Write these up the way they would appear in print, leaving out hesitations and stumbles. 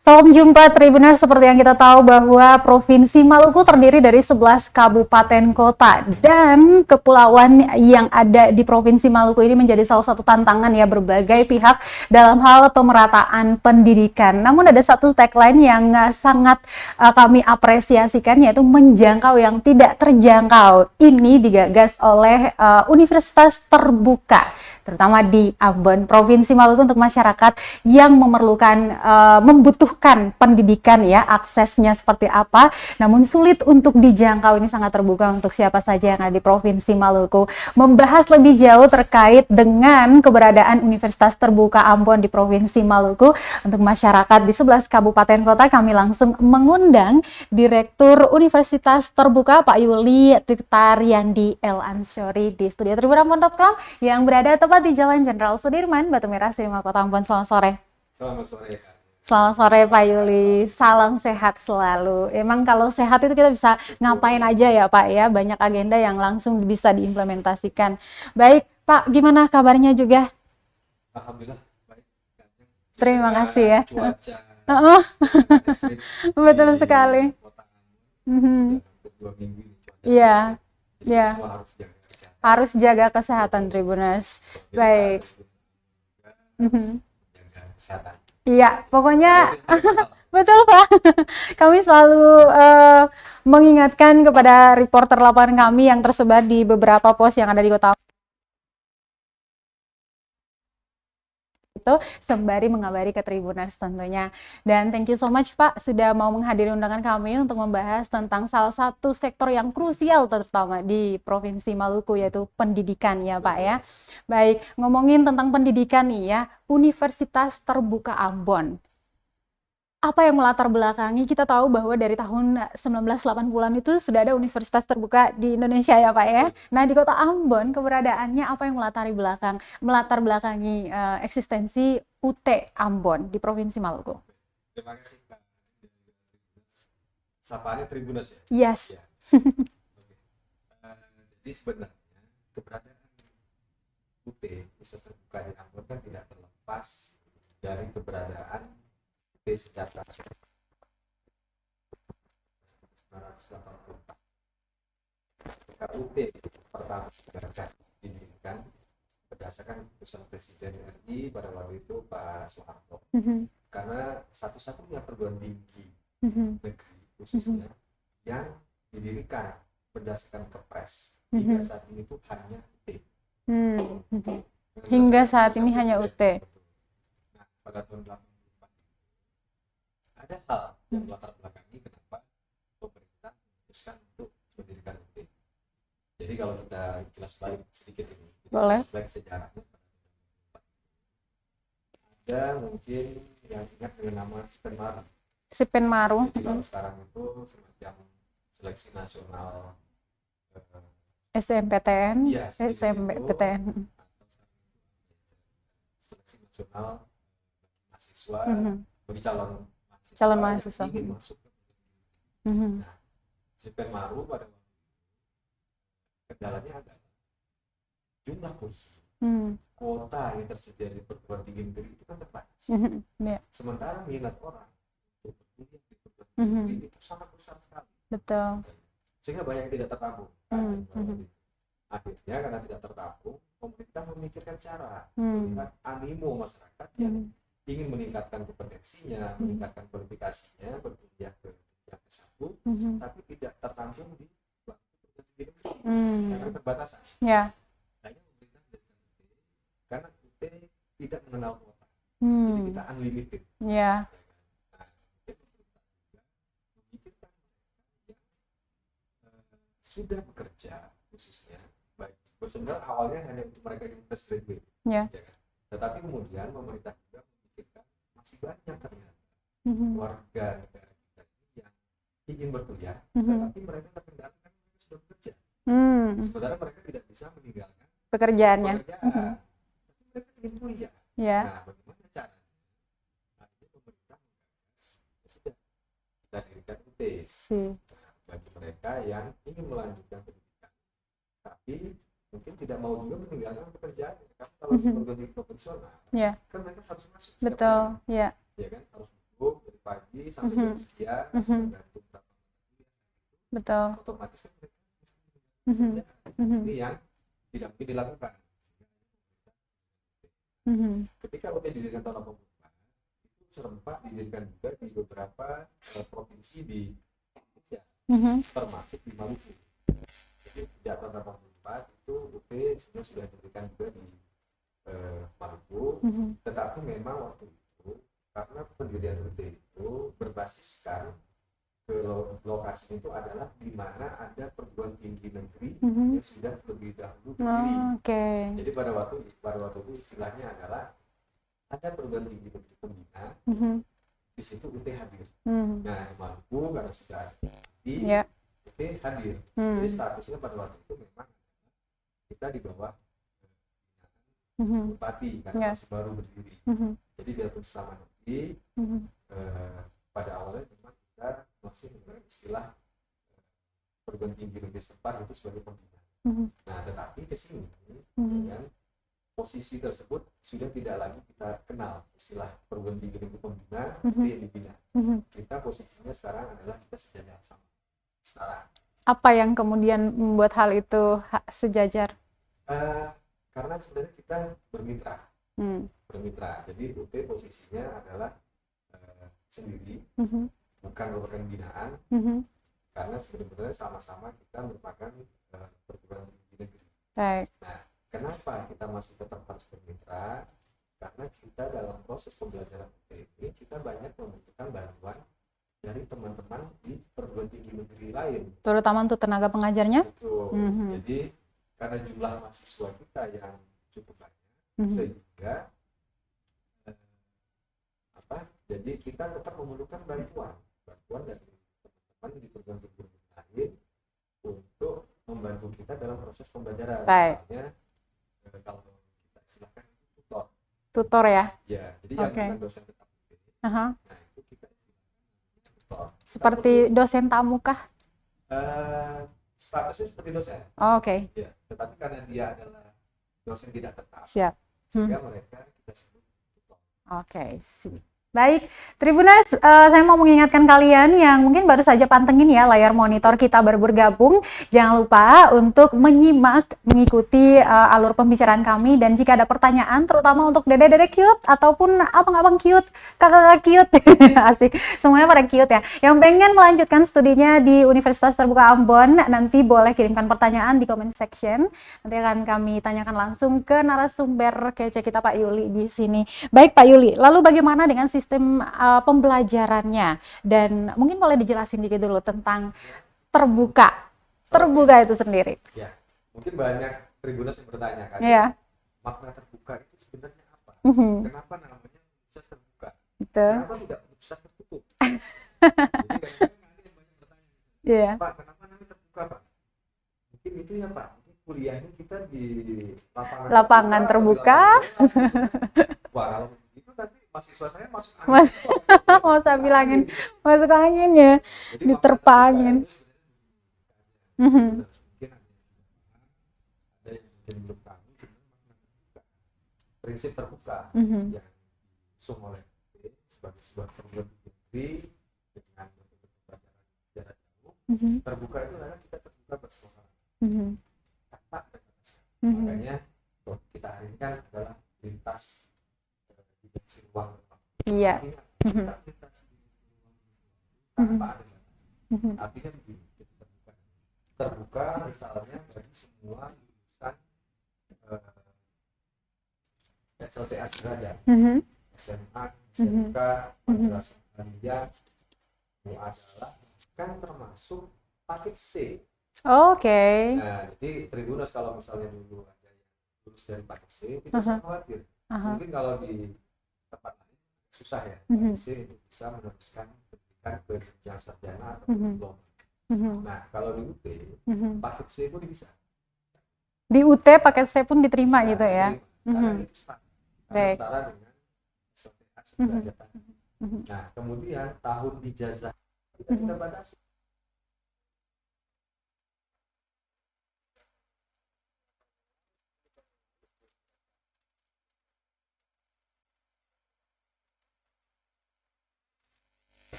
Salam jumpa Tribuners, seperti yang kita tahu bahwa Provinsi Maluku terdiri dari 11 kabupaten kota dan kepulauan yang ada di Provinsi Maluku ini menjadi salah satu tantangan ya berbagai pihak dalam hal pemerataan pendidikan. Namun ada satu tagline yang sangat kami apresiasikan, yaitu menjangkau yang tidak terjangkau. Ini digagas oleh Universitas Terbuka, terutama di Ambon, Provinsi Maluku, untuk masyarakat yang membutuhkan pendidikan ya, aksesnya seperti apa, namun sulit untuk dijangkau. Ini sangat terbuka untuk siapa saja yang ada di Provinsi Maluku. Membahas lebih jauh terkait dengan keberadaan Universitas Terbuka Ambon di Provinsi Maluku untuk masyarakat di 11 kabupaten kota, kami langsung mengundang Direktur Universitas Terbuka Pak Yuli Tirtaryandi El Ansyori di studio tribunambon.com yang berada tepat di Jalan Jenderal Sudirman, Batu Merah, Sirima, Kota Ambon. Selamat sore. Selamat sore. Selamat sore Pak Yuli, salam sehat selalu. Emang kalau sehat itu kita bisa ngapain aja ya Pak ya, banyak agenda yang langsung bisa diimplementasikan. Baik Pak, gimana kabarnya juga? Alhamdulillah baik. Terima kasih ya. Cuaca Betul sekali. Iya, ya. Harus jaga kesehatan Tribuners. Baik. Jaga kesehatan. Iya, pokoknya betul Pak. Kami selalu mengingatkan kepada reporter lapangan kami yang tersebar di beberapa pos yang ada di Kota itu, sembari mengabari ke Tribuners tentunya. Dan thank you so much Pak sudah mau menghadiri undangan kami untuk membahas tentang salah satu sektor yang krusial terutama di Provinsi Maluku, yaitu pendidikan ya Pak ya. Baik, ngomongin tentang pendidikan nih ya, Universitas Terbuka Ambon. Apa yang melatar belakangi? Kita tahu bahwa dari tahun 1980-an itu sudah ada universitas terbuka di Indonesia ya Pak ya. Nah di Kota Ambon keberadaannya apa yang melatar belakangi eksistensi UT Ambon di Provinsi Maluku? Terima kasih Pak. Sapaannya Tribuners ya? Yes. Ya. Jadi sebenarnya keberadaan UT, Universitas Terbuka di Ambon, kan tidak terlepas dari keberadaan secara nasional 1980. Ketika UT pertama digagas didirikan berdasarkan keputusan Presiden RI pada waktu itu Pak Soeharto, karena satu-satunya perguruan tinggi negeri khususnya yang didirikan berdasarkan kepres hingga saat ini itu hanya UT. Hingga saat ini hanya UT. Nah, pada tahun 84 ada hal yang latar belakangi kenapa pemerintah memutuskan untuk mendirikan UT. Jadi kalau kita jelas balik sedikit ini, boleh. Sejarahnya ada mungkin yang ingat dengan nama Sipenmaru. Sipenmaru. Jadi kalau sekarang itu semacam seleksi nasional SMPTN. Iya, SMPTN. Seleksi nasional mahasiswa bagi calon mahasiswa ingin masuk ke Nah, Sipenmaru pada waktu kendalanya adalah jumlah kursi, kuota yang tersedia di perguruan tinggi negeri itu kan terbatas. Sementara minat orang untuk berkuliah di perguruan tinggi negeri itu sangat besar sekali. Betul. Sehingga banyak yang tidak tertampung. Akhirnya karena tidak tertampung, pemerintah memikirkan cara melihat animo masyarakat yang ingin meningkatkan kompetensinya, meningkatkan kualifikasinya, berkuliah ke yang S1, tapi tidak tertampung di waktu perguruan tinggi negeri karena keterbatasan. Hanya pemerintah menjadikan UT karena UT tidak mengenal kuota, jadi kita unlimited. Nah, pemerintah juga memikirkan yang sudah bekerja khususnya, baik sebenarnya awalnya hanya untuk mereka yang fresh graduate, ya kan? Tetapi kemudian pemerintah juga memikirkan masih banyak ternyata warga negara kita ini yang ingin berkuliah, tetapi mereka terkendala karena mereka sudah bekerja. Sementara mereka tidak bisa meninggalkan pekerjaannya. Tapi mereka ingin kuliah. Nah, bagaimana caranya? Akhirnya pemerintah menggagas, sudah kita dirikan UT. Nah, bagi mereka yang ingin melanjutkan pendidikan, tapi mungkin tidak mau juga meninggalkan pekerjaan, karena kalau perguruan tinggi profesional, kan mereka harus masuk. Betul, ya kan, harus duduk dari pagi sampai jam sekian, tergantung berapa Betul. otomatis kan mereka bisa Mhm. Mhm. ini yang tidak mungkin dilakukan. Ketika UT didirikan tahun 84, itu serempak didirikan juga di beberapa provinsi di Indonesia, termasuk di Maluku. Jadi sejak tahun 84 itu UT sebenarnya sudah didirikan juga di Maluku, tetapi memang waktu itu karena pendirian UT itu berbasiskan ke lokasi itu adalah di mana ada perguruan tinggi negeri yang sudah terlebih dahulu berdiri. Jadi pada waktu itu istilahnya adalah ada perguruan tinggi negeri pembina, di situ UT hadir. Nah, Maluku karena sudah ada UT hadir. Jadi statusnya pada waktu itu memang kita di bawah bupati karena masih baru berdiri. Jadi biarpun sama negeri, pada awalnya memang kita masih menggunakan istilah perguruan tinggi negeri setempat itu sebagai pembina. Nah, tetapi ke sini dengan posisi tersebut sudah tidak lagi kita kenal istilah perguruan tinggi negeri pembina yang dibina. Kita posisinya sekarang adalah kita sejajar sama setara. Apa yang kemudian membuat hal itu sejajar? Karena sebenarnya kita bermitra. Jadi UT posisinya adalah sendiri, bukan merupakan binaan, karena sebenarnya sama-sama kita merupakan perguruan tinggi negeri. Baik. Nah, kenapa kita masih tetap harus bermitra? Karena kita dalam proses pembelajaran UT ini kita banyak membutuhkan bantuan dari teman-teman di perguruan tinggi negeri lain, terutama untuk tenaga pengajarnya. Betul. Jadi karena jumlah mahasiswa kita yang cukup banyak, sehingga jadi kita tetap memerlukan bantuan dari teman-teman di perguruan tinggi lain untuk membantu kita dalam proses pembelajaran. Misalnya kalau kita istilahkan tutor ya. Ya, jadi yang bukan dosen tetap. Nah, itu kita istilahkan tutor. Seperti dosen tamu kah? Statusnya seperti dosen. Oke. Ya, tetapi karena dia adalah dosen tidak tetap. Siap. Sehingga mereka kita sebut tutor. Oke, sip. Baik, Tribuners, saya mau mengingatkan kalian yang mungkin baru saja pantengin ya layar monitor kita baru bergabung, jangan lupa untuk menyimak, mengikuti alur pembicaraan kami, dan jika ada pertanyaan, terutama untuk dede-dede cute, ataupun abang-abang cute, kakak-kakak cute, asik, semuanya pada cute ya, yang pengen melanjutkan studinya di Universitas Terbuka Ambon, nanti boleh kirimkan pertanyaan di comment section, nanti akan kami tanyakan langsung ke narasumber kece kita Pak Yuli di sini. Baik Pak Yuli, lalu bagaimana dengan sistem pembelajarannya, dan mungkin boleh dijelasin dikit dulu tentang terbuka itu sendiri. Ya, mungkin banyak Tribuners yang bertanya kan, makna terbuka itu sebenarnya apa? Kenapa namanya universitas terbuka? Kenapa tidak universitas tertutup? Jadi kadang-kadang ada yang banyak bertanya, Pak, kenapa namanya terbuka, Pak? Mungkin itu ya Pak, kuliahnya kita di lapangan terbuka. Wah, kalau itu nanti mahasiswa saya masuk angin. Mau saya bilangin masuk angin ya, diterpa angin. Mungkin ada yang belum tahu sebenarnya prinsip terbuka yang diusung oleh sebagai sebuah perguruan tinggi dengan metode pembelajaran jarak jauh. Terbuka itu adalah kita terbuka bersama tanpa ada batasan. Makanya kita hari ini kan adalah lintas dimensi ruang. Iya. Tanpa ada batas. Artinya begini, terbuka misalnya bagi semua lulusan SLTA sederajat, SMA, SMK, madrasah aliyah, itu adalah kan termasuk paket C. Nah, jadi Tribuners kalau misalnya dulu ada yang lulus dari paket C, tidak usah khawatir. Mungkin kalau di tempat lain susah ya, paket C untuk bisa meneruskan pendidikan ke jenjang sarjana atau diploma. Nah, kalau di UT, paket C pun bisa. Di UT paket C pun diterima bisa, gitu ya? Karena itu setara dengan SLTA sederajat. Nah, kemudian tahun ijazah kita batasi.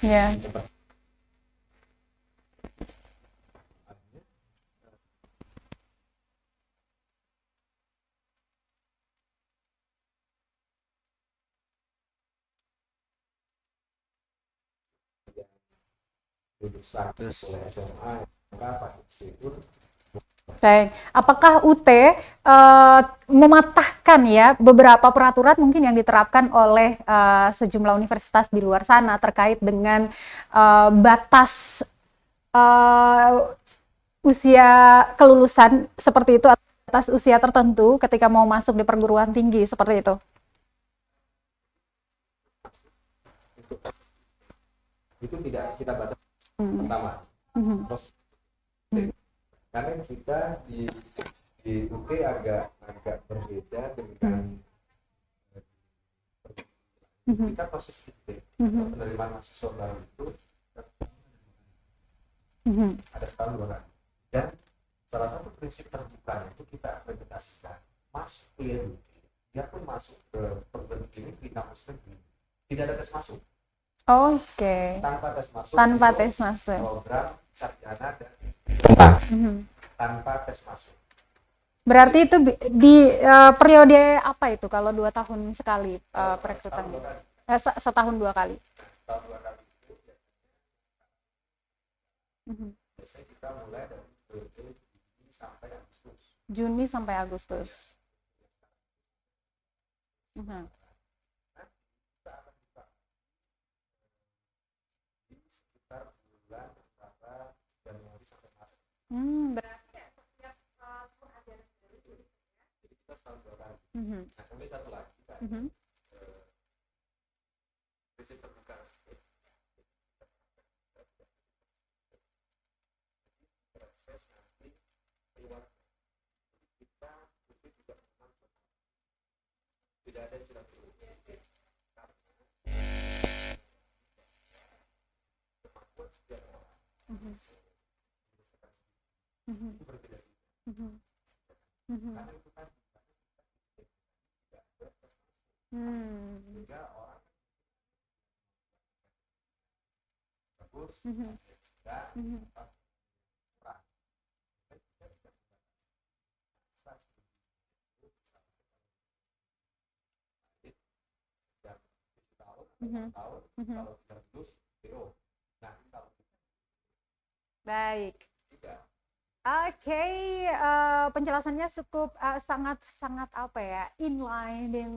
Ya. lulusan oleh SMA maka Pak itu Baik, apakah UT mematahkan ya beberapa peraturan mungkin yang diterapkan oleh sejumlah universitas di luar sana terkait dengan batas usia kelulusan seperti itu, atas usia tertentu ketika mau masuk di perguruan tinggi seperti itu? itu tidak kita batas pertama proses karena kita di UT agak berbeda dengan kita proses penerimaan mahasiswa baru itu ada setahun 2 kali dan salah satu prinsip terbuka itu kita implementasikan masuk kuliah UT biarpun masuk ke perguruan tinggi di kampus negeri tidak ada tes masuk. Oke. Tanpa tes masuk. Tanpa tes masuk. Program sarjana dan tanpa tes masuk. Berarti itu di periode apa itu kalau 2 tahun sekali perekrutan? Setahun 2 kali. Setahun 2 kali itu biasanya kita mulai dari periode Juni sampai Agustus. Juni sampai Agustus. Sekitar bulan antara Januari sampai Maret. Berarti setiap tahun ada jadi kita setahun 2 kali. Nah kemudian satu lagi kan, prinsip terbuka proses nanti keluar kita itu juga menonton tidak ada istilah perlu karena kemampuan setiap orang itu berbeda karena itu kan tidak ada tes sehingga orang bagus tidak kurang tahun kalau tidak lulus zero. Nah kalau baik. tidak. Oke, penjelasannya cukup sangat apa ya, inline dan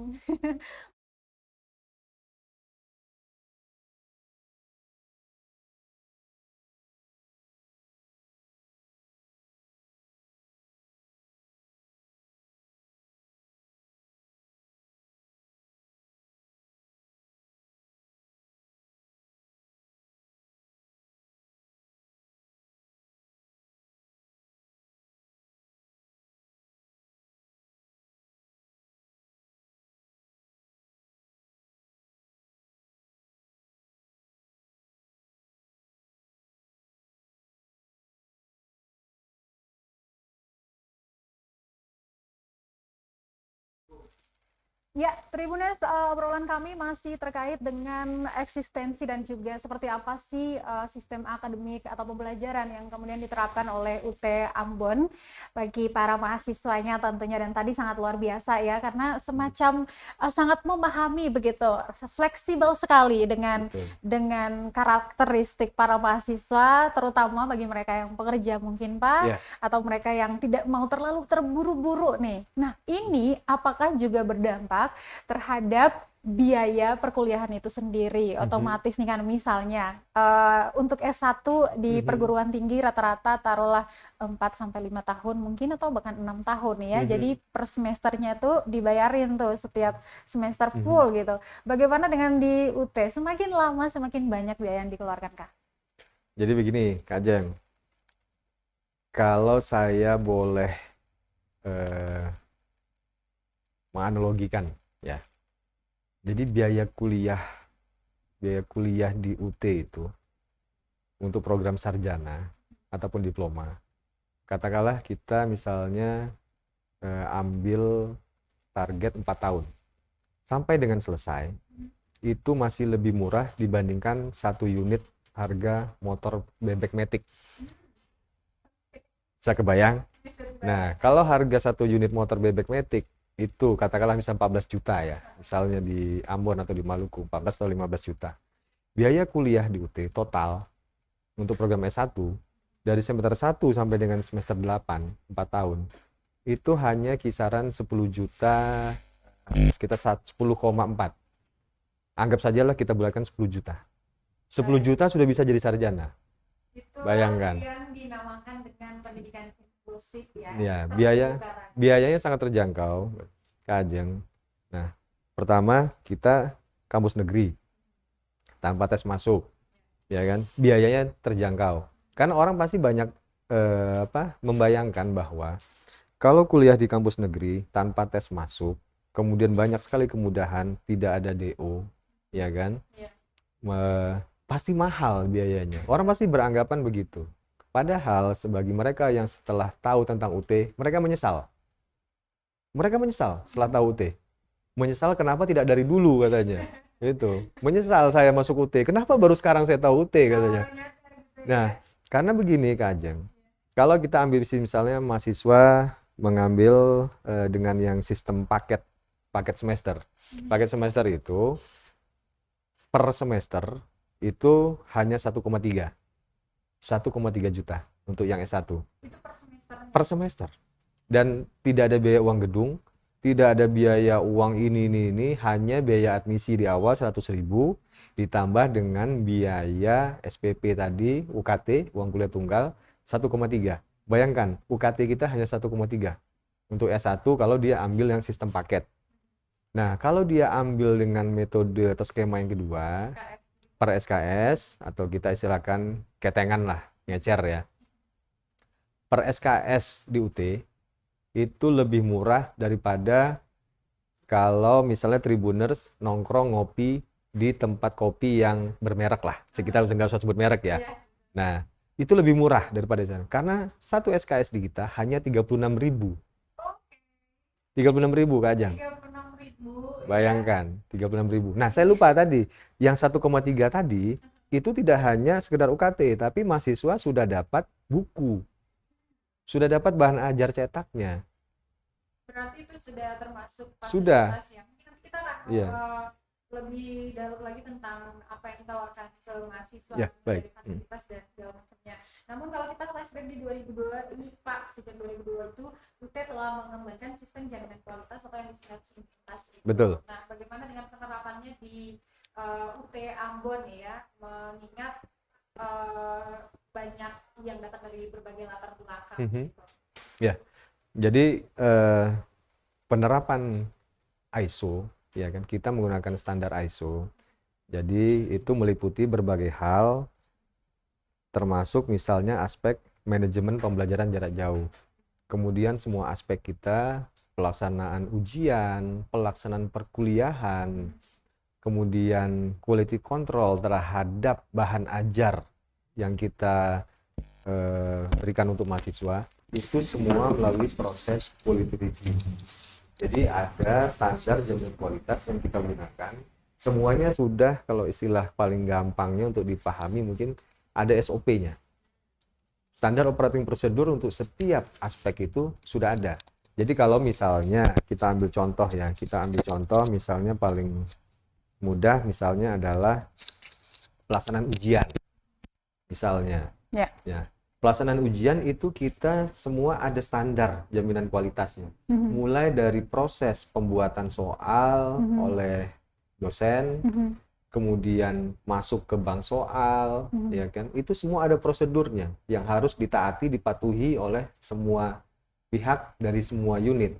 ya, Tribuners, obrolan kami masih terkait dengan eksistensi dan juga seperti apa sih sistem akademik atau pembelajaran yang kemudian diterapkan oleh UT Ambon bagi para mahasiswanya tentunya, dan tadi sangat luar biasa ya karena semacam sangat memahami begitu, fleksibel sekali dengan karakteristik para mahasiswa, terutama bagi mereka yang pekerja mungkin Pak, atau mereka yang tidak mau terlalu terburu-buru nih. Nah, ini apakah juga berdampak terhadap biaya perkuliahan itu sendiri? Otomatis nih kan misalnya untuk S1 di perguruan tinggi rata-rata taruhlah 4-5 tahun mungkin atau bahkan 6 tahun ya. Jadi per semesternya tuh dibayarin tuh setiap semester full gitu. Bagaimana dengan di UT? Semakin lama semakin banyak biaya yang dikeluarkan Kak? Jadi begini Kak Jeng, kalau saya boleh menganalogikan ya, jadi biaya kuliah di UT itu untuk program sarjana ataupun diploma, katakanlah kita misalnya ambil target 4 tahun sampai dengan selesai itu masih lebih murah dibandingkan 1 unit harga motor bebek Matic. Bisa kebayang? Nah, kalau harga 1 unit motor bebek Matic itu katakanlah bisa 14 juta ya, misalnya di Ambon atau di Maluku, 14 atau 15 juta. Biaya kuliah di UT total untuk program S1 dari semester 1 sampai dengan semester 8, 4 tahun, itu hanya kisaran 10 juta, sekitar 10,4. Anggap sajalah kita bulatkan 10 juta. 10 juta sudah bisa jadi sarjana. Itu Bayangkan. yang dinamakan dengan pendidikan inklusif ya. Ya, Terbuka. biayanya sangat terjangkau, Kak Ajeng. Nah, pertama kita kampus negeri tanpa tes masuk, ya kan? Biayanya terjangkau. Kan orang pasti banyak membayangkan bahwa kalau kuliah di kampus negeri tanpa tes masuk, kemudian banyak sekali kemudahan, tidak ada DO, ya kan? Iya. Pasti mahal biayanya. Orang pasti beranggapan begitu. Padahal bagi mereka yang setelah tahu tentang UT, mereka menyesal. Mereka menyesal setelah tahu UT. Menyesal kenapa tidak dari dulu katanya. Itu. Menyesal saya masuk UT. Kenapa baru sekarang saya tahu UT katanya. Nah, karena begini Kak Ajeng. Kalau kita ambil misalnya mahasiswa mengambil dengan yang sistem paket semester. Paket semester itu per semester itu hanya 1,3 juta untuk yang S1 Itu per semester, dan tidak ada biaya uang gedung, tidak ada biaya uang ini, hanya biaya admisi di awal 100.000 ditambah dengan biaya SPP tadi, UKT, uang kuliah tunggal 1,3. Bayangkan UKT kita hanya 1,3 untuk S1 kalau dia ambil yang sistem paket. Nah, kalau dia ambil dengan metode atau skema yang kedua, per SKS, atau kita istilahkan ketengan lah, ngecer ya. Per SKS di UT, itu lebih murah daripada kalau misalnya Tribuners nongkrong ngopi di tempat kopi yang bermerek lah. Kita nggak usah sebut merek ya. Nah, itu lebih murah daripada sana. Karena satu SKS di kita hanya 36.000. 36.000 Kak Ajeng. 36.000. Bayangkan, 36.000. Nah, saya lupa tadi, yang 1,3 tadi itu tidak hanya sekedar UKT, tapi mahasiswa sudah dapat buku. Sudah dapat bahan ajar cetaknya. Berarti itu sudah termasuk Sudah. fasilitas yang mungkin nanti kita akan lebih dalam lagi tentang apa yang ditawarkan ke mahasiswa dari fasilitas dan segala macamnya. Namun kalau kita flashback di 2002 ini Pak, sejak 2002 itu UT telah mengembangkan sistem jaminan kualitas atau yang disebut Simplitas. Betul. Nah, bagaimana dengan penerapannya di UT Ambon ya, mengingat banyak yang datang dari berbagai latar belakang. Gitu. Ya, jadi penerapan ISO, ya kan, kita menggunakan standar ISO. Jadi itu meliputi berbagai hal, termasuk misalnya aspek manajemen pembelajaran jarak jauh. Kemudian semua aspek kita, pelaksanaan ujian, pelaksanaan perkuliahan, kemudian quality control terhadap bahan ajar yang kita berikan untuk mahasiswa, itu semua melalui proses quality review. Jadi ada standar jaminan kualitas yang kita gunakan. Semuanya sudah, kalau istilah paling gampangnya untuk dipahami mungkin ada SOP-nya. Standar operating procedure untuk setiap aspek itu sudah ada. Jadi kalau misalnya kita ambil contoh ya, misalnya paling mudah misalnya adalah pelaksanaan ujian. Misalnya. Ya. Pelaksanaan ujian itu kita semua ada standar jaminan kualitasnya. Mulai dari proses pembuatan soal oleh dosen, kemudian masuk ke bank soal, ya kan? Itu semua ada prosedurnya yang harus ditaati, dipatuhi oleh semua pihak dari semua unit.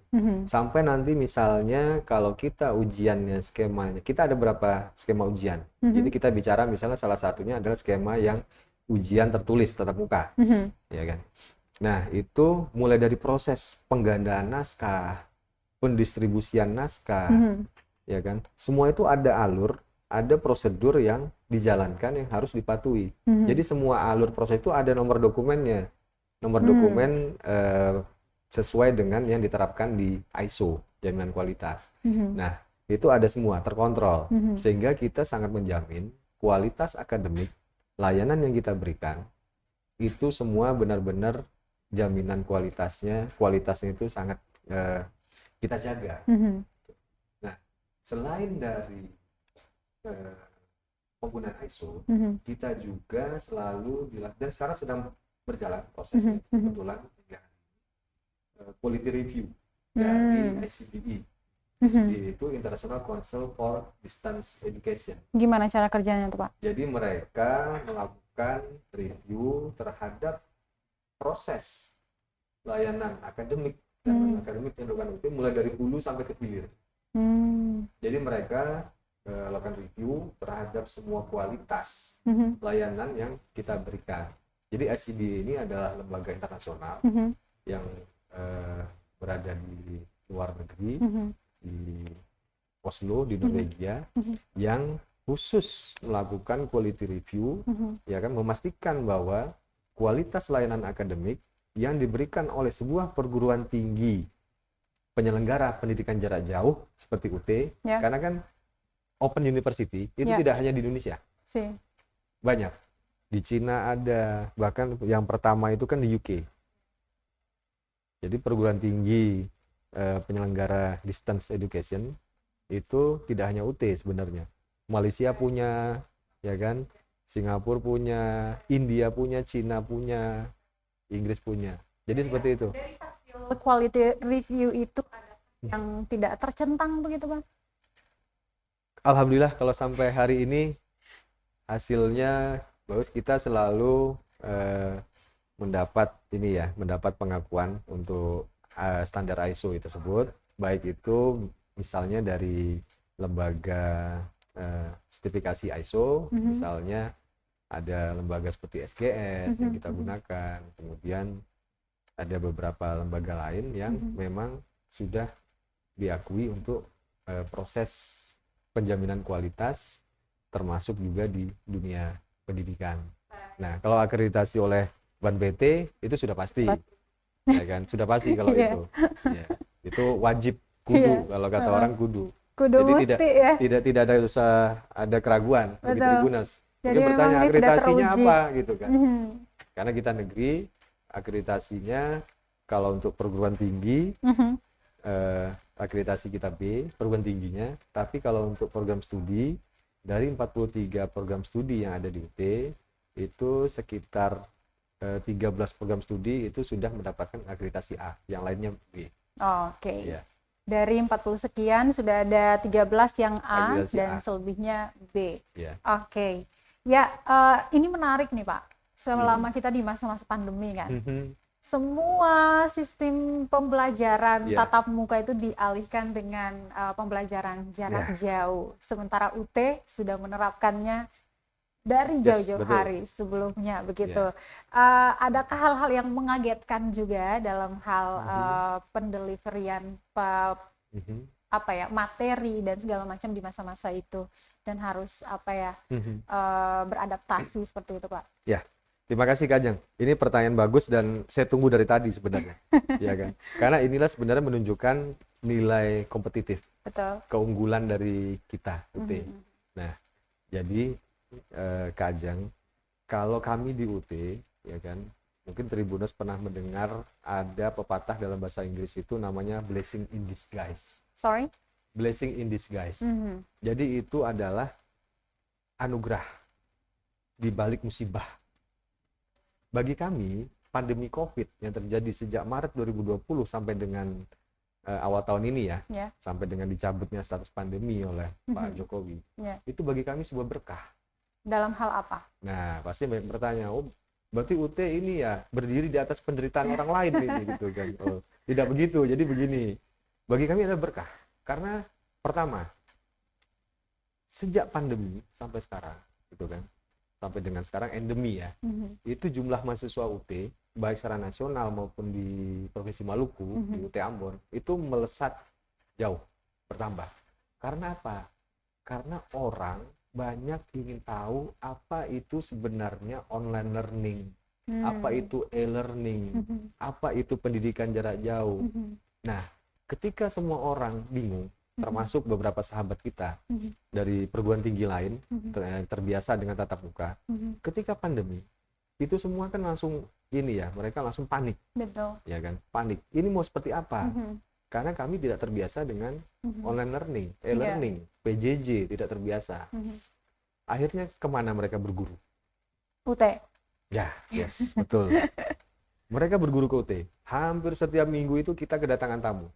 Sampai nanti misalnya kalau kita ujiannya skemanya, kita ada berapa skema ujian. Jadi kita bicara misalnya salah satunya adalah skema yang ujian tertulis tatap muka, ya kan. Nah, itu mulai dari proses penggandaan naskah, pendistribusian naskah, ya kan. Semua itu ada alur, ada prosedur yang dijalankan yang harus dipatuhi. Jadi semua alur proses itu ada nomor dokumennya, nomor dokumen sesuai dengan yang diterapkan di ISO jaminan kualitas. Nah, itu ada semua terkontrol, Mhm. sehingga kita sangat menjamin kualitas akademik layanan yang kita berikan itu semua benar-benar jaminan kualitasnya itu sangat kita jaga. Mhm. Nah, selain dari penggunaan ISO, Mhm. kita juga selalu dan sekarang sedang berjalan prosesnya, Mhm. kebetulan quality review dari ICDE. ICDE itu International Council for Distance Education. Gimana cara kerjanya tuh, Pak? Jadi mereka melakukan review terhadap proses layanan akademik dan non-akademik yang dilakukan UT mulai dari hulu sampai ke hilir. Jadi mereka lakukan review terhadap semua kualitas layanan yang kita berikan. Jadi ICDE ini adalah lembaga internasional yang berada di luar negeri, di Oslo, di Norwegia, yang khusus melakukan quality review, ya kan, memastikan bahwa kualitas layanan akademik yang diberikan oleh sebuah perguruan tinggi penyelenggara pendidikan jarak jauh seperti UT, karena kan Open University itu tidak hanya di Indonesia, banyak di Cina ada, bahkan yang pertama itu kan di UK. Jadi perguruan tinggi penyelenggara distance education itu tidak hanya UT sebenarnya. Malaysia punya, ya kan, Singapura punya, India punya, Cina punya, Inggris punya. Jadi seperti itu. Dari hasil quality review itu ada yang tidak tercentang begitu, Bang? Alhamdulillah kalau sampai hari ini hasilnya bagus, kita selalu mendapat pengakuan untuk standar ISO tersebut, baik itu misalnya dari lembaga sertifikasi ISO, misalnya ada lembaga seperti SGS yang kita gunakan, kemudian ada beberapa lembaga lain yang memang sudah diakui untuk proses penjaminan kualitas, termasuk juga di dunia pendidikan. Nah, kalau akreditasi oleh Ban PT itu sudah pasti, ya kan, sudah pasti kalau itu, ya, itu wajib, kudu, kalau kata orang kudu. Jadi tidak ada usah ada keraguan bagi Tribuners. Mungkin bertanya akreditasinya apa gitu kan? Karena kita negeri, akreditasinya kalau untuk perguruan tinggi akreditasi kita B, perguruan tingginya, tapi kalau untuk program studi dari 43 program studi yang ada di UT itu sekitar 13 program studi itu sudah mendapatkan akreditasi A, yang lainnya B. Oke. Ya. Dari 40 sekian sudah ada 13 yang A dan selebihnya B. Ya. Oke. Ya, ini menarik nih, Pak. Selama kita di masa-masa pandemi kan, semua sistem pembelajaran tatap muka itu dialihkan dengan pembelajaran jarak jauh. Sementara UT sudah menerapkannya dari jauh-jauh hari sebelumnya begitu. Adakah hal-hal yang mengagetkan juga dalam hal pendeliverian materi dan segala macam di masa-masa itu, dan harus beradaptasi seperti itu, Pak? Ya, terima kasih Kak Ajeng. Ini pertanyaan bagus dan saya tunggu dari tadi sebenarnya, ya kan? Karena inilah sebenarnya menunjukkan nilai kompetitif, keunggulan dari kita UT. Nah, jadi Kak Ajeng, kalau kami di UT, ya kan, mungkin Tribuners pernah mendengar ada pepatah dalam bahasa Inggris itu namanya blessing in disguise. Sorry? Blessing in disguise. Jadi itu adalah anugerah di balik musibah. Bagi kami, pandemi COVID yang terjadi sejak Maret 2020 sampai dengan awal tahun ini sampai dengan dicabutnya status pandemi oleh Pak Jokowi, itu bagi kami sebuah berkah. Dalam hal apa? Nah, pasti bertanya, oh berarti UT ini ya berdiri di atas penderitaan orang lain ini gitu kan. Oh, tidak begitu. Jadi begini, bagi kami ada berkah. Karena pertama, sejak pandemi sampai sekarang gitu kan, sampai dengan sekarang endemi ya, itu jumlah mahasiswa UT baik secara nasional maupun di Provinsi Maluku, di UT Ambon, itu melesat jauh, bertambah. Karena apa? Karena orang banyak ingin tahu apa itu sebenarnya online learning, apa itu e-learning, apa itu pendidikan jarak jauh. Nah, ketika semua orang bingung, termasuk beberapa sahabat kita dari perguruan tinggi lain terbiasa dengan tatap muka. Ketika pandemi, itu semua kan langsung ini ya, mereka langsung panik. Betul. Ya kan, panik. Ini mau seperti apa? Karena kami tidak terbiasa dengan online learning, e-learning, PJJ, tidak terbiasa. Akhirnya kemana mereka berguru? UT. Ya, yes, betul. Mereka berguru ke UT. Hampir setiap minggu itu kita kedatangan tamu.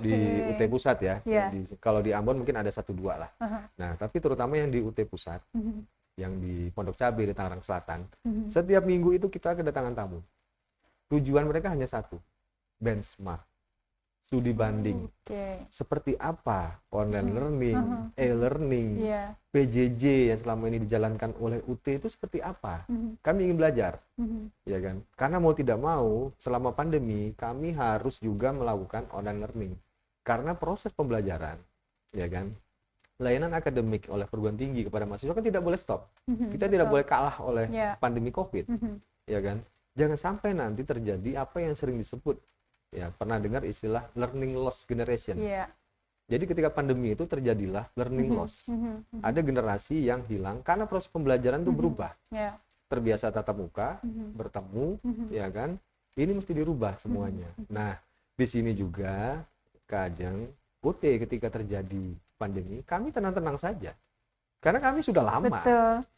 Di UT Pusat ya. Kalau di Ambon mungkin ada 1-2 lah. Nah, tapi terutama yang di UT Pusat, yang di Pondok Cabe di Tangerang Selatan, setiap minggu itu kita kedatangan tamu. Tujuan mereka hanya satu, benchmark, studi banding. Seperti apa online learning, e-learning, PJJ yang selama ini dijalankan oleh UT itu seperti apa? Kami ingin belajar, ya kan? Karena mau tidak mau, selama pandemi kami harus juga melakukan online learning. Karena proses pembelajaran, ya kan? Layanan akademik oleh perguruan tinggi kepada mahasiswa kan tidak boleh stop. Kita tidak boleh kalah oleh pandemi COVID, ya kan? Jangan sampai nanti terjadi apa yang sering disebut, ya pernah dengar istilah learning loss generation. Jadi ketika pandemi itu terjadilah learning loss. Ada generasi yang hilang karena proses pembelajaran itu berubah. Terbiasa tatap muka, bertemu, ya kan? Ini mesti dirubah semuanya. Nah, di sini juga Kak Ajeng, UT ketika terjadi pandemi, kami tenang-tenang saja. Karena kami sudah lama.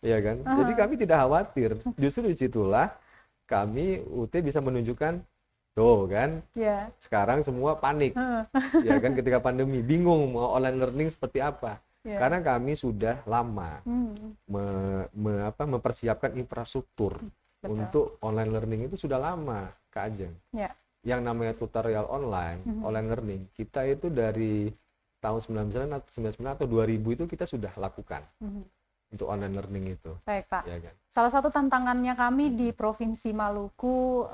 Ya kan? Jadi kami tidak khawatir. Justru disitulah kami UT bisa menunjukkan, tuh kan, sekarang semua panik. Ya kan, ketika pandemi, bingung mau online learning seperti apa. Karena kami sudah lama mempersiapkan infrastruktur untuk online learning itu sudah lama, Kak Ajeng. Yang namanya tutorial online, online learning, kita itu dari tahun 99 atau 2000 itu kita sudah lakukan untuk online learning itu. Baik, Pak. Ya kan? Salah satu tantangannya kami di Provinsi Maluku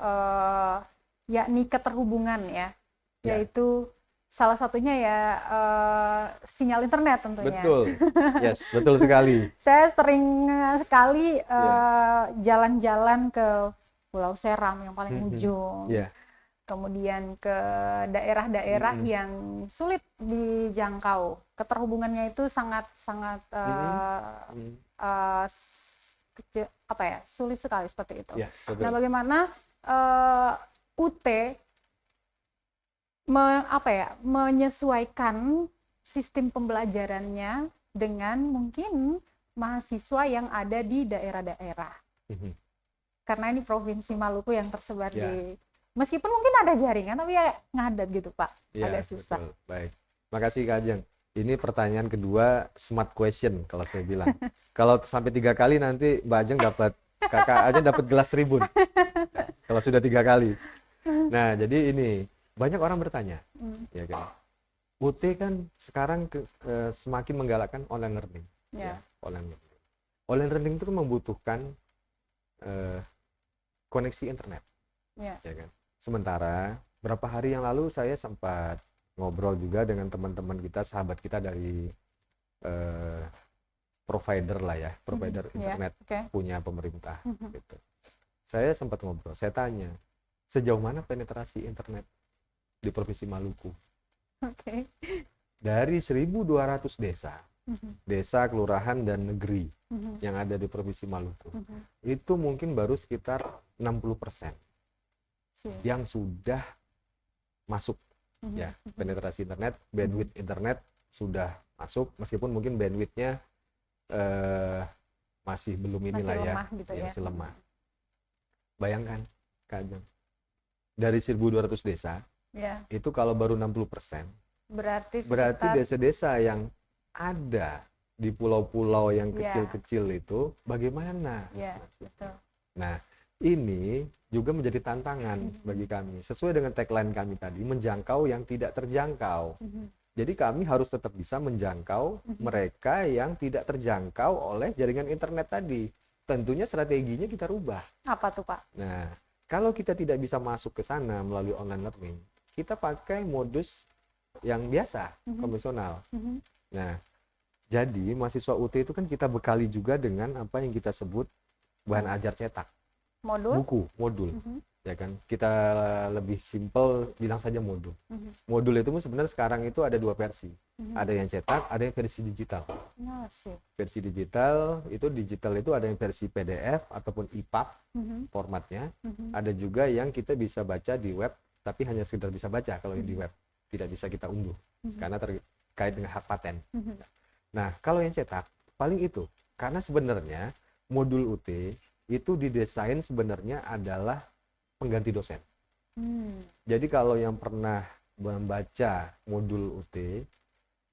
yakni keterhubungan ya, yaitu salah satunya ya sinyal internet tentunya. Betul, yes, betul sekali. Saya sering sekali jalan-jalan ke Pulau Seram yang paling ujung. Kemudian ke daerah-daerah yang sulit dijangkau. Keterhubungannya itu sangat-sangat sulit sekali seperti itu. Nah, bagaimana UT menyesuaikan sistem pembelajarannya dengan mungkin mahasiswa yang ada di daerah-daerah? Karena ini Provinsi Maluku yang tersebar di, meskipun mungkin ada jaringan, tapi ya ngadat gitu Pak, agak susah. Betul. Baik, makasih Kak Ajeng. Ini pertanyaan kedua smart question kalau saya bilang. Kalau sampai 3 kali nanti Mbak Ajeng dapat, Kakak Ajeng dapat gelas tribun. Kalau sudah 3 kali. Nah, jadi ini banyak orang bertanya, ya kan? UT kan sekarang semakin menggalakkan online learning. Online learning. Online learning itu membutuhkan koneksi internet, ya kan? Sementara berapa hari yang lalu saya sempat ngobrol juga dengan teman-teman kita, sahabat kita dari provider lah ya, provider internet punya pemerintah. Gitu. Saya sempat ngobrol, saya tanya, sejauh mana penetrasi internet di Provinsi Maluku? Dari 1.200 desa, desa, kelurahan, dan negeri yang ada di Provinsi Maluku, itu mungkin baru sekitar 60% yang sudah masuk. Ya, penetrasi internet, bandwidth internet sudah masuk, meskipun mungkin bandwidthnya masih belum inilah ya, gitu masih lemah. Bayangkan, Kak Ajeng, dari 1.200 desa, itu kalau baru 60%, berarti desa-desa yang ada di pulau-pulau yang kecil-kecil itu bagaimana? Betul. Nah, ini juga menjadi tantangan bagi kami. Sesuai dengan tagline kami tadi, menjangkau yang tidak terjangkau. Jadi kami harus tetap bisa menjangkau mereka yang tidak terjangkau oleh jaringan internet tadi. Tentunya strateginya kita rubah. Apa tuh Pak? Nah, kalau kita tidak bisa masuk ke sana melalui online learning, kita pakai modus yang biasa, konvensional. Nah, jadi mahasiswa UT itu kan kita bekali juga dengan apa yang kita sebut bahan ajar cetak. Modul? Buku, modul. ya kan? Kita lebih simple bilang saja modul. Modul itu sebenarnya sekarang itu ada 2 versi. Ada yang cetak, ada yang versi digital. Oh, sip. Versi digital itu ada yang versi PDF ataupun EPUB formatnya. Ada juga yang kita bisa baca di web, tapi hanya sekedar bisa baca kalau yang di web. Tidak bisa kita unduh karena terkait dengan hak paten. Nah, kalau yang cetak paling itu, karena sebenarnya modul UT itu didesain sebenarnya adalah pengganti dosen. Jadi kalau yang pernah membaca modul UT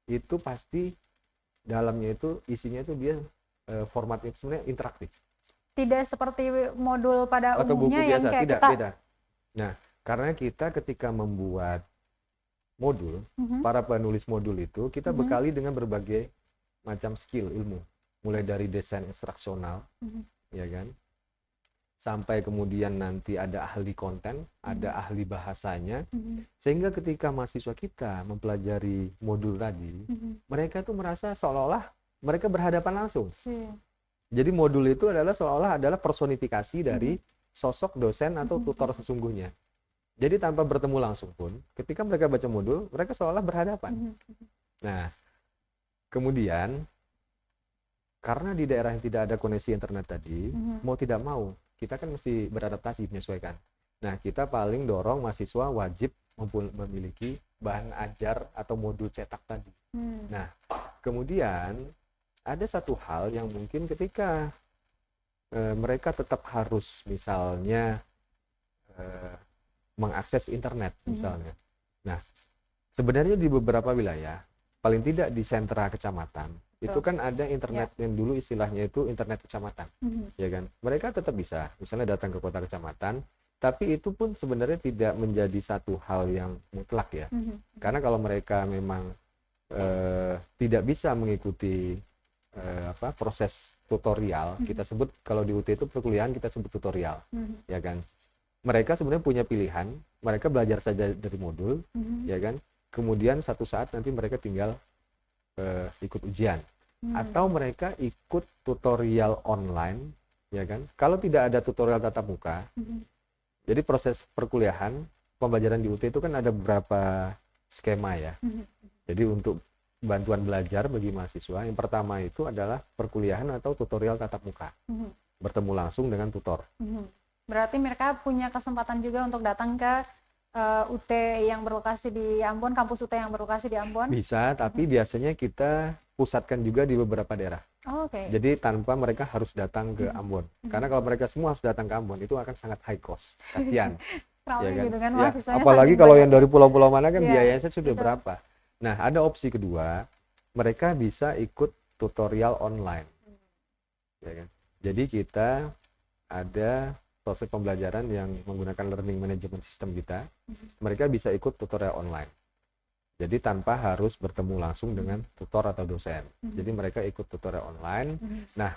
itu pasti dalamnya itu isinya itu dia formatnya sebenarnya interaktif. Tidak seperti modul pada Atau buku umumnya yang biasa, kayak tidak kita. beda. Nah, karena kita ketika membuat modul, para penulis modul itu kita bekali dengan berbagai macam skill ilmu, mulai dari desain instruksional, ya kan, sampai kemudian nanti ada ahli konten, ada ahli bahasanya, sehingga ketika mahasiswa kita mempelajari modul tadi, mereka tuh merasa seolah-olah mereka berhadapan langsung. Jadi modul itu adalah seolah-olah adalah personifikasi dari sosok dosen atau tutor sesungguhnya. Jadi tanpa bertemu langsung pun, ketika mereka baca modul, mereka seolah berhadapan. Nah, kemudian karena di daerah yang tidak ada koneksi internet tadi, mau tidak mau, kita kan mesti beradaptasi, menyesuaikan. Nah, kita paling dorong mahasiswa wajib memiliki bahan ajar atau modul cetak tadi. Nah, kemudian ada satu hal yang mungkin ketika mereka tetap harus misalnya mengakses internet misalnya. Nah, sebenarnya di beberapa wilayah, paling tidak di sentra kecamatan, itu kan ada internet yang dulu istilahnya itu internet kecamatan, ya kan? Mereka tetap bisa, misalnya datang ke kota kecamatan, tapi itu pun sebenarnya tidak menjadi satu hal yang mutlak ya. Karena kalau mereka memang tidak bisa mengikuti proses tutorial, kita sebut kalau di UT itu perkuliahan kita sebut tutorial, ya kan? Mereka sebenarnya punya pilihan, mereka belajar saja dari modul, ya kan? Kemudian satu saat nanti mereka tinggal ikut ujian, atau mereka ikut tutorial online, ya kan? Kalau tidak ada tutorial tatap muka, jadi proses perkuliahan, pembelajaran di UT itu kan ada beberapa skema ya. Jadi untuk bantuan belajar bagi mahasiswa, yang pertama itu adalah perkuliahan atau tutorial tatap muka, bertemu langsung dengan tutor. Berarti mereka punya kesempatan juga untuk datang ke UT yang berlokasi di Ambon, kampus UT yang berlokasi di Ambon? Bisa, tapi biasanya kita pusatkan juga di beberapa daerah. Jadi tanpa mereka harus datang ke Ambon. Karena kalau mereka semua harus datang ke Ambon, itu akan sangat high cost. Kasihan. Ya kan? Gitu kan? Ya, apalagi kalau yang dari pulau-pulau mana kan biayanya sudah berapa. Nah, ada opsi kedua, mereka bisa ikut tutorial online. Ya kan? Jadi kita ada proses pembelajaran yang menggunakan learning management system kita, mereka bisa ikut tutorial online. Jadi tanpa harus bertemu langsung dengan tutor atau dosen. Jadi mereka ikut tutorial online. Nah,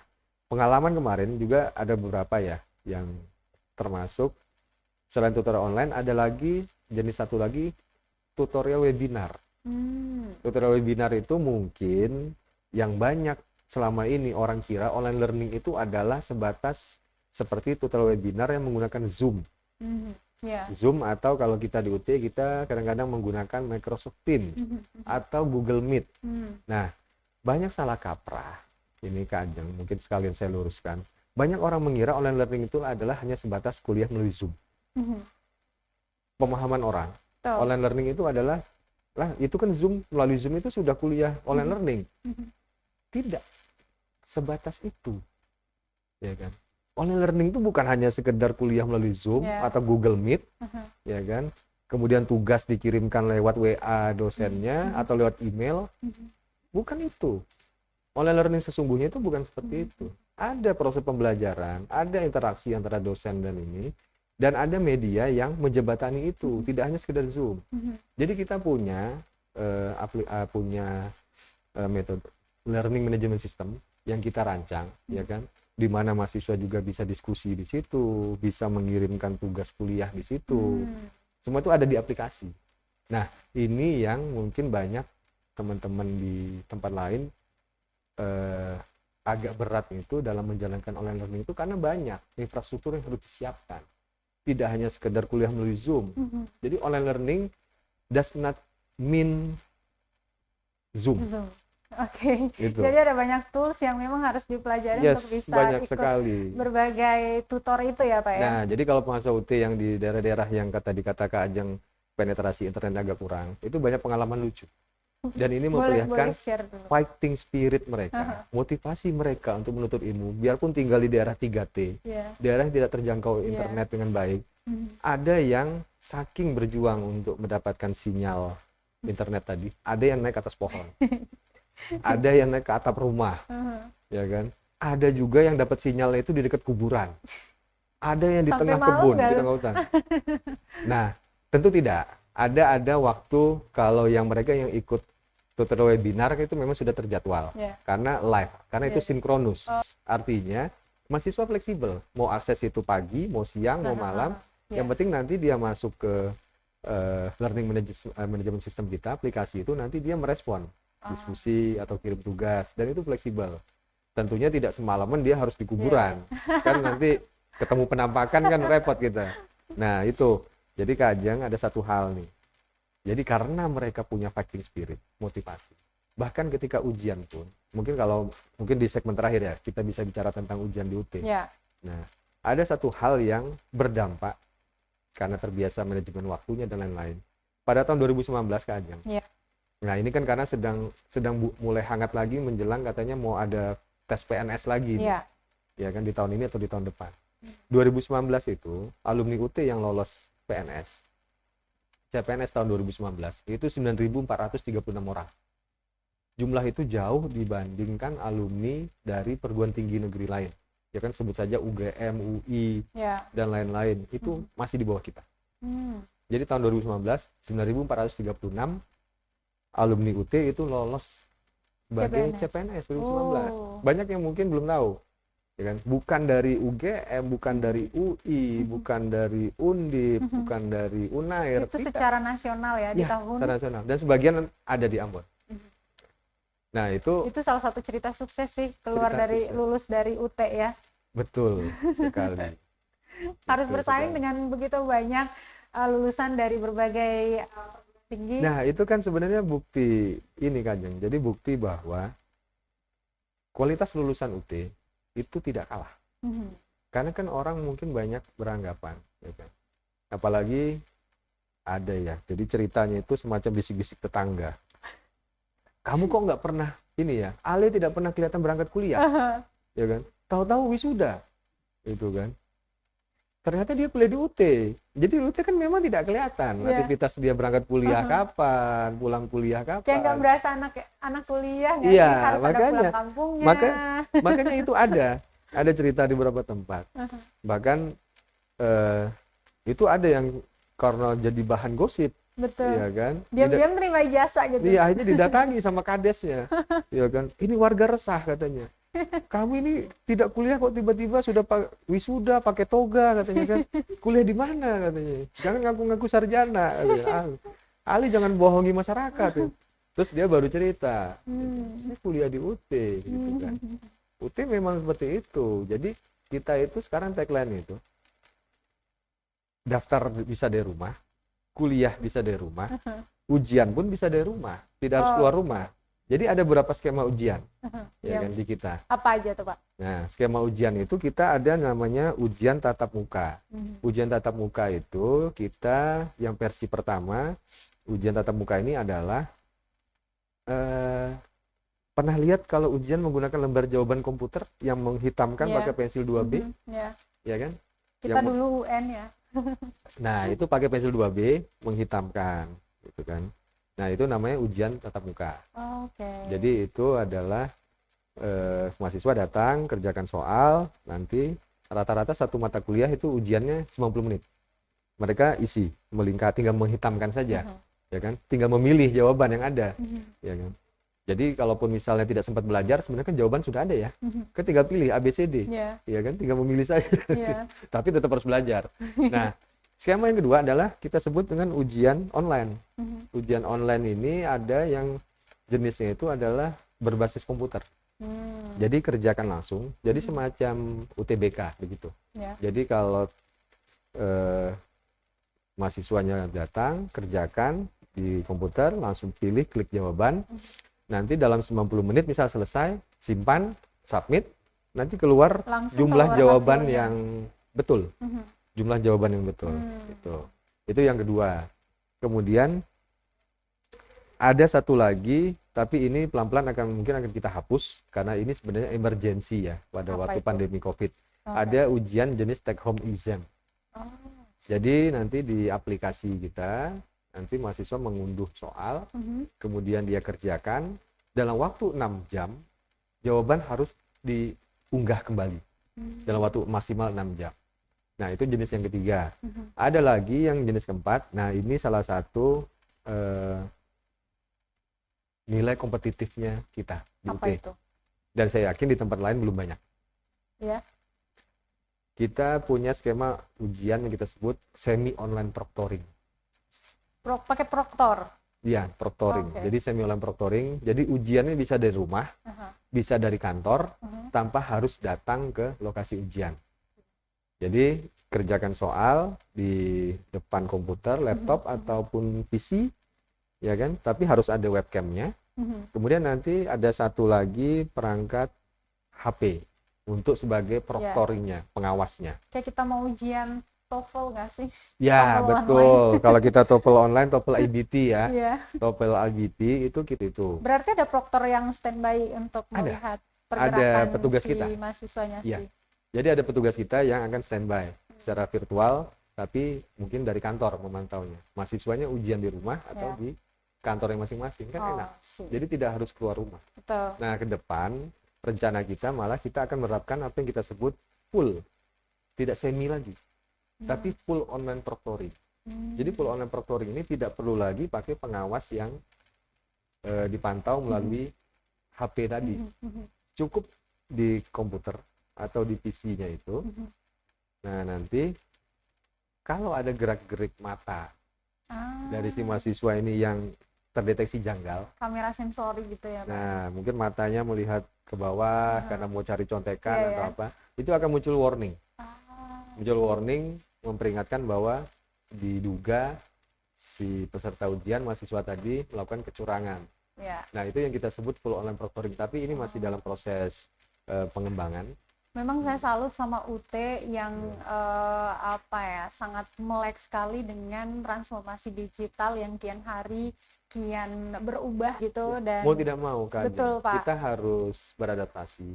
pengalaman kemarin juga ada beberapa ya, yang termasuk selain tutorial online, ada lagi jenis satu lagi tutorial webinar. Tutorial webinar itu mungkin yang banyak selama ini orang kira online learning itu adalah sebatas seperti tutorial webinar yang menggunakan Zoom. Zoom atau kalau kita di UT kita kadang-kadang menggunakan Microsoft Teams atau Google Meet. Nah, banyak salah kaprah. Ini Kak Ajeng, mungkin sekalian saya luruskan. Banyak orang mengira online learning itu adalah hanya sebatas kuliah melalui Zoom. Pemahaman orang, online learning itu adalah, lah itu kan Zoom, melalui Zoom itu sudah kuliah online learning. Tidak sebatas itu, ya kan? Online learning itu bukan hanya sekedar kuliah melalui Zoom atau Google Meet, ya kan? Kemudian tugas dikirimkan lewat WA dosennya atau lewat email, bukan itu. Online learning sesungguhnya itu bukan seperti itu. Ada proses pembelajaran, ada interaksi antara dosen dan ini, dan ada media yang menjembatani itu, tidak hanya sekedar Zoom. Jadi kita punya metode learning management system yang kita rancang, ya kan? Di mana mahasiswa juga bisa diskusi di situ, bisa mengirimkan tugas kuliah di situ. Semua itu ada di aplikasi. Nah, ini yang mungkin banyak teman-teman di tempat lain agak berat itu dalam menjalankan online learning itu karena banyak infrastruktur yang harus disiapkan. tidak hanya sekedar kuliah melalui Zoom. Jadi online learning does not mean Zoom. Oke. Gitu. Jadi ada banyak tools yang memang harus dipelajari Yes, untuk bisa banyak ikut sekali. berbagai tutor itu ya Pak ya. Nah, jadi kalau pengusaha UT yang di daerah-daerah yang dikatakan ajang penetrasi internet agak kurang, itu banyak pengalaman lucu. Dan ini memperlihatkan boleh share dulu. fighting spirit mereka, motivasi mereka untuk menuntut ilmu, biarpun tinggal di daerah 3T, daerah yang tidak terjangkau internet dengan baik. Ada yang saking berjuang untuk mendapatkan sinyal internet tadi, ada yang naik ke atas pohon, ada yang naik ke atap rumah, ya kan? Ada juga yang dapat sinyalnya itu di dekat kuburan, ada yang di Sampai tengah malam kebun, nggak di lu? tengah hutan. Nah, tentu tidak. Ada waktu kalau yang mereka yang ikut tutorial webinar itu memang sudah terjadwal karena live, karena itu sinkronus. Artinya mahasiswa fleksibel, mau akses itu pagi, mau siang, mau malam. Yang penting nanti dia masuk ke learning management system kita, aplikasi itu nanti dia merespon diskusi atau kirim tugas, dan itu fleksibel. Tentunya tidak semalaman dia harus di kuburan, kan nanti ketemu penampakan kan repot kita. Nah itu, jadi Kak Ajeng ada satu hal nih. Jadi karena mereka punya fighting spirit, motivasi. Bahkan ketika ujian pun, mungkin di segmen terakhir ya, kita bisa bicara tentang ujian di UT. Nah, ada satu hal yang berdampak karena terbiasa manajemen waktunya dan lain-lain. Pada tahun 2019 Kak Ajeng. Nah, ini kan karena sedang mulai hangat lagi menjelang katanya mau ada tes PNS lagi. Ya kan di tahun ini atau di tahun depan. 2019 itu alumni UT yang lolos PNS. CPNS tahun 2019 itu 9.436 orang. Jumlah itu jauh dibandingkan alumni dari perguruan tinggi negeri lain. Ya kan sebut saja UGM, UI, dan lain-lain. Itu masih di bawah kita. Jadi tahun 2019, 9.436 alumni UT itu lolos sebagai CPNS 2019. Banyak yang mungkin belum tahu. Ya kan? Bukan dari UGM, bukan dari UI, bukan dari Undip, bukan dari Unair. Itu secara nasional ya di tahun. Secara nasional. Dan sebagian ada di Ambon. Nah itu salah satu cerita sukses sih lulus dari UT ya. Betul sekali. Harus bersaing dengan begitu banyak lulusan dari berbagai tinggi. Nah itu kan sebenarnya bukti ini Kajeng. Jadi bukti bahwa kualitas lulusan UT itu tidak kalah. Karena kan orang mungkin banyak beranggapan, ya kan? Apalagi ada ya, jadi ceritanya itu semacam bisik-bisik tetangga. Kamu kok nggak pernah ini ya, Ale tidak pernah kelihatan berangkat kuliah, ya kan? Tahu-tahu wisuda, itu kan? Ternyata dia kuliah di UT, jadi UT kan memang tidak kelihatan aktivitas dia berangkat kuliah kapan, pulang kuliah kapan. Kayak nggak berasa anak kuliah, harus makanya, ada pulang kampungnya. Makanya itu ada cerita di beberapa tempat. Bahkan itu ada yang karena jadi bahan gosip. Betul. Ya kan? Diam-diam terima ijazah gitu. Iya, akhirnya didatangi sama kadesnya. Ya kan? Ini warga resah katanya. Kamu ini tidak kuliah kok tiba-tiba sudah wisuda pakai toga katanya kan. Kuliah di mana katanya. Jangan ngaku-ngaku sarjana. Ali jangan bohongi masyarakat. Ya. Terus dia baru cerita. Ini kuliah di UT gitu kan. UT memang seperti itu. Jadi kita itu sekarang tagline itu daftar bisa dari rumah, kuliah bisa dari rumah, ujian pun bisa dari rumah, tidak harus keluar rumah. Jadi ada beberapa skema ujian ya kan di kita. Apa aja tuh Pak? Nah, skema ujian itu kita ada namanya ujian tatap muka. Ujian tatap muka itu kita yang versi pertama, ujian tatap muka ini adalah pernah lihat kalau ujian menggunakan lembar jawaban komputer yang menghitamkan pakai pensil 2B? Ya kan? Kita dulu UN ya. Nah, itu pakai pensil 2B menghitamkan gitu kan. Nah, itu namanya ujian tatap muka. Jadi itu adalah mahasiswa datang, kerjakan soal, nanti rata-rata satu mata kuliah itu ujiannya 90 menit. Mereka isi, tinggal menghitamkan saja. Ya kan? Tinggal memilih jawaban yang ada. Ya kan? Jadi kalaupun misalnya tidak sempat belajar, sebenarnya kan jawaban sudah ada ya. Kan tinggal pilih ABCD. Ya kan? Tinggal memilih saja. Tapi tetap harus belajar. Nah, skema yang kedua adalah kita sebut dengan ujian online. Ujian online ini ada yang jenisnya itu adalah berbasis komputer. Jadi kerjakan langsung. Jadi semacam UTBK begitu. Jadi kalau mahasiswanya datang, kerjakan di komputer, langsung pilih, klik jawaban. Nanti dalam 90 menit misal selesai, simpan, submit, nanti keluar Langsung jumlah keluar jawaban hasilnya. yang betul. Jumlah jawaban yang betul. Itu yang kedua. Kemudian ada satu lagi, tapi ini pelan-pelan mungkin akan kita hapus karena ini sebenarnya emergency ya pada Apa waktu itu? pandemi COVID. Oke. Ada ujian jenis take home exam. Oh, Jadi nanti di aplikasi kita, nanti mahasiswa mengunduh soal, kemudian dia kerjakan, dalam waktu 6 jam, jawaban harus diunggah kembali, dalam waktu maksimal 6 jam. Nah, itu jenis yang ketiga. Ada lagi yang jenis keempat, nah ini salah satu nilai kompetitifnya kita di apa UT. itu? Dan saya yakin di tempat lain belum banyak. Ya. Kita punya skema ujian yang kita sebut semi online proctoring. Pakai proktor. Iya, proctoring. Oke. Jadi semi online proctoring. Jadi ujiannya bisa dari rumah, bisa dari kantor, tanpa harus datang ke lokasi ujian. Jadi kerjakan soal di depan komputer, laptop ataupun PC, ya kan? Tapi harus ada webcamnya. Kemudian nanti ada satu lagi perangkat HP untuk sebagai proctoringnya, pengawasnya. Kayak kita mau ujian TOEFL nggak sih? Ya, TOEFL betul. Kalau kita TOEFL online, TOEFL IBT ya. Iya. TOEFL IBT itu gitu. Berarti ada proktor yang standby untuk melihat pergerakan Ada petugas si kita. mahasiswanya Iya. sih. Jadi ada petugas kita yang akan standby secara virtual, tapi mungkin dari kantor memantaunya. Mahasiswanya ujian di rumah atau di kantornya masing-masing, kan enak. Jadi tidak harus keluar rumah. Betul. Nah, ke depan rencana kita malah kita akan menerapkan apa yang kita sebut full, tidak semi lagi, tapi full online proctoring. Jadi full online proctoring ini tidak perlu lagi pakai pengawas yang dipantau melalui HP tadi. Cukup di komputer atau di PC-nya itu. Nah, nanti kalau ada gerak-gerik mata dari si mahasiswa ini yang terdeteksi janggal, kamera sensori gitu ya, Pak? nah mungkin matanya melihat ke bawah karena mau cari contekan atau apa, itu akan muncul warning. Muncul warning memperingatkan bahwa diduga si peserta ujian mahasiswa tadi melakukan kecurangan. Nah, itu yang kita sebut full online proctoring, tapi ini masih dalam proses pengembangan. Memang saya salut sama UT yang sangat melek sekali dengan transformasi digital yang kian hari kian berubah gitu. Dan mau tidak mau kan, betul, Pak, kita harus beradaptasi,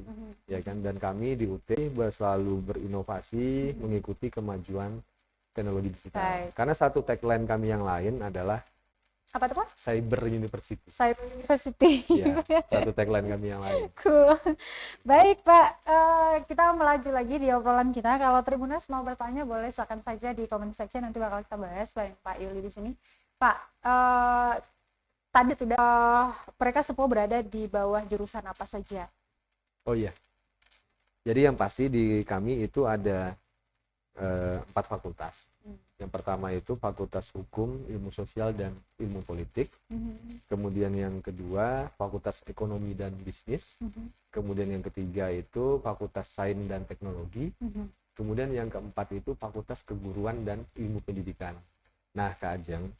ya kan. Dan kami di UT selalu berinovasi mengikuti kemajuan teknologi digital. Baik. Karena satu tagline kami yang lain adalah apa itu, Pak? Cyber University. Cyber University. Ya, satu tagline kami yang lain. Cool. Baik, Pak. Kita melaju lagi di obrolan kita. Kalau Tribuners mau bertanya, boleh silakan saja di comment section. Nanti bakal kita bahas bareng Pak Yuli di sini. Pak, tadi mereka semua berada di bawah jurusan apa saja? Oh iya. Jadi yang pasti di kami itu ada 4 fakultas. Yang pertama itu Fakultas Hukum, Ilmu Sosial, dan Ilmu Politik. Kemudian yang kedua Fakultas Ekonomi dan Bisnis. Kemudian yang ketiga itu Fakultas Sains dan Teknologi. Kemudian yang keempat itu Fakultas Keguruan dan Ilmu Pendidikan. Nah, Kak Ajeng,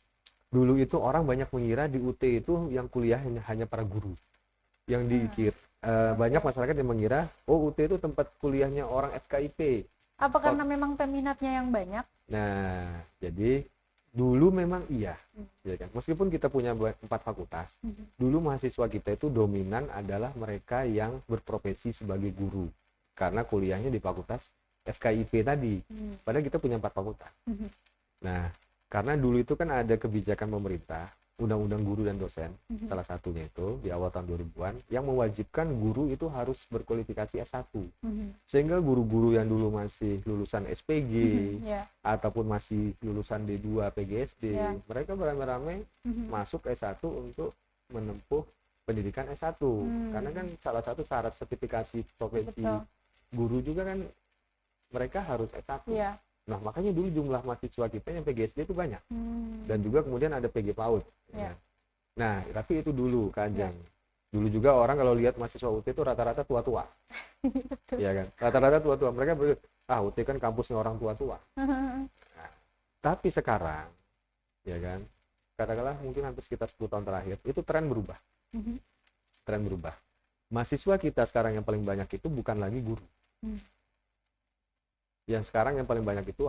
dulu itu orang banyak mengira di UT itu yang kuliah hanya para guru. Yang banyak masyarakat yang mengira, oh UT itu tempat kuliahnya orang FKIP. Apa karena memang peminatnya yang banyak? Nah, jadi dulu memang iya, ya kan. Meskipun kita punya 4 fakultas, dulu mahasiswa kita itu dominan adalah mereka yang berprofesi sebagai guru, karena kuliahnya di fakultas FKIP tadi. Padahal kita punya 4 fakultas. Nah, karena dulu itu kan ada kebijakan pemerintah, Undang-Undang Guru dan Dosen, salah satunya itu di awal tahun 2000-an, yang mewajibkan guru itu harus berkualifikasi S1. Sehingga guru-guru yang dulu masih lulusan SPG, ataupun masih lulusan D2 PGSD, mereka beramai-ramai masuk S1 untuk menempuh pendidikan S1. Karena kan salah satu syarat sertifikasi profesi guru juga kan mereka harus S1. Nah, makanya dulu jumlah mahasiswa kita yang PGSD itu banyak. Dan juga kemudian ada PG PAUD. Nah, tapi itu dulu, Kak Ajeng. Dulu juga orang kalau lihat mahasiswa UT itu rata-rata tua-tua. Iya kan? Rata-rata tua-tua. Mereka UT kan kampusnya orang tua-tua. Tapi sekarang, ya kan, katakanlah mungkin hampir sekitar 10 tahun terakhir, itu tren berubah. Tren berubah. Mahasiswa kita sekarang yang paling banyak itu bukan lagi guru. Yang sekarang yang paling banyak itu